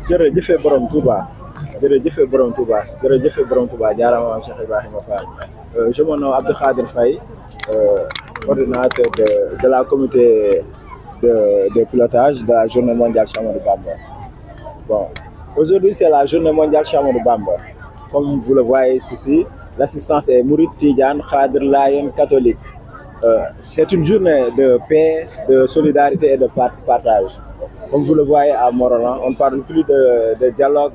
jërëjëf borom Touba jërëjëf borom Touba jërëjëf borom Touba jaaraama maam Cheikh Ibrahima Fall. Je me nomme Abdou Khadir Faye, coordinateur de la comité de pilotage de la journée mondiale Cheikh Ahmadou Bamba. Bon, aujourd'hui c'est la journée mondiale Cheikh Ahmadou Bamba. Comme vous le voyez ici, l'assistance est Mouride, Tidjane, Khadr, Layen, catholique. C'est une journée de paix, de solidarité et de partage. Comme vous le voyez à Morolan, on ne parle plus de dialogue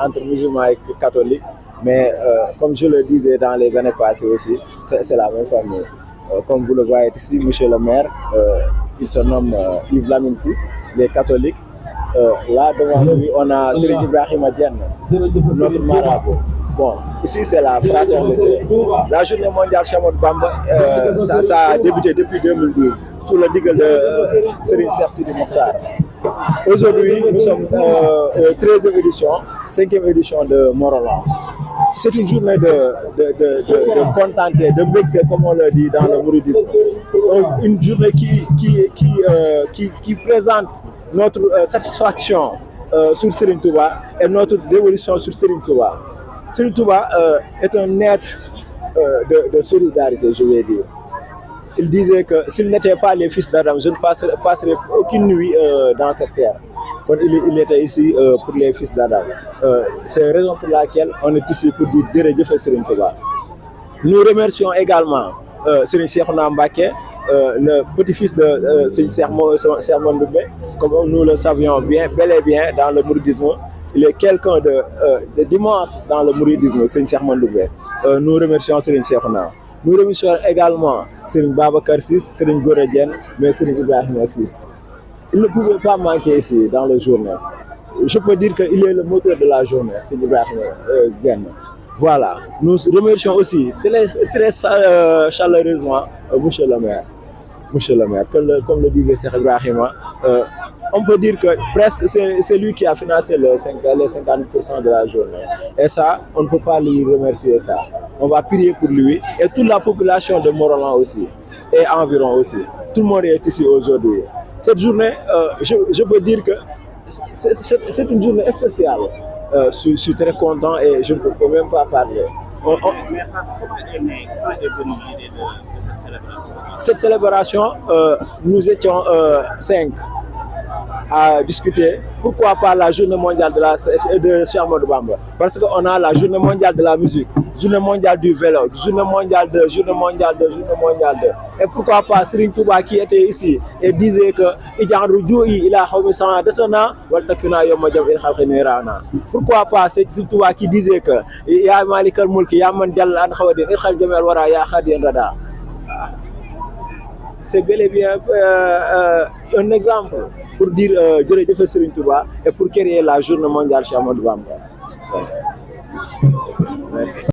entre musulmans et catholiques, mais comme je le disais dans les années passées aussi, c'est la même famille. Comme vous le voyez ici, monsieur le maire, il se nomme Yves Lamine Ciss, il est catholique. Là devant lui, on a Serigne Ibrahima Diène, notre marabout. Bon, ici c'est la fraternité. La journée mondiale Cheikh Ahmadou Bamba, ça a débuté depuis 2012 sous le digue de Serigne Cheikh Sidi Mokhtar. Aujourd'hui, nous sommes au 13e édition, 5e édition de Morolan. C'est une journée de contenté, de bégte, comme on le dit dans le mouridisme. Une journée qui présente notre satisfaction sur Serigne Touba et notre dévolution sur Serigne Touba. Serigne Touba est un être de solidarité, je vais dire. Il disait que s'il n'était pas les fils d'Adam, je ne passerai aucune nuit dans cette terre. Quand il était ici pour les fils d'Adam. C'est la raison pour laquelle on est ici pour dire jërëjëf Serigne Touba. Nous remercions également Serigne Cheikhouna Mbacké, le petit-fils de Serigne Cheikh Mandoumbe, comme nous le savions bien, bel et bien dans le mouridisme. Il est quelqu'un d'immense dans le mouridisme, Serigne Cheikh Mandoumbe. Nous remercions Serigne Cheikhouna. Nous remercions également Serigne Babacar Ciss, Serigne Gora Diène, mais Serigne Ibrahima Ciss. Il ne pouvait pas manquer ici dans la journée. Je peux dire qu'il est le moteur de la journée, Serigne Ibrahima Diène. Voilà. Nous remercions aussi très chaleureusement monsieur le maire. Monsieur le maire, comme le disait Cheikh Ibrahima, on peut dire que presque c'est lui qui a financé les 50% de la journée. Et ça, on ne peut pas lui remercier ça. On va prier pour lui et toute la population de Morolan aussi et environ aussi. Tout le monde est ici aujourd'hui. Cette journée, je peux dire que c'est une journée spéciale. Je suis très content et je ne peux même pas parler. Mais comment est venue l'idée de cette célébration? Cette célébration, nous étions 5 à discuter. Pourquoi pas la journée mondiale de Cheikh Ahmadou Bamba? Parce qu'on a la journée mondiale de la musique, journée mondiale du vélo, journée mondiale de. Et pourquoi pas Serigne Touba qui était ici et disait que pourquoi pas Serigne Touba qui disait que Ya Malikal Mulki Ya Man Jalla an Khawadin Irkhal Jamil Wara Ya Khadin Rada. C'est bel et bien un exemple pour dire jërëjëf Serigne Touba et pour créer la journée mondiale Cheikh Ahmadou Bamba. Merci.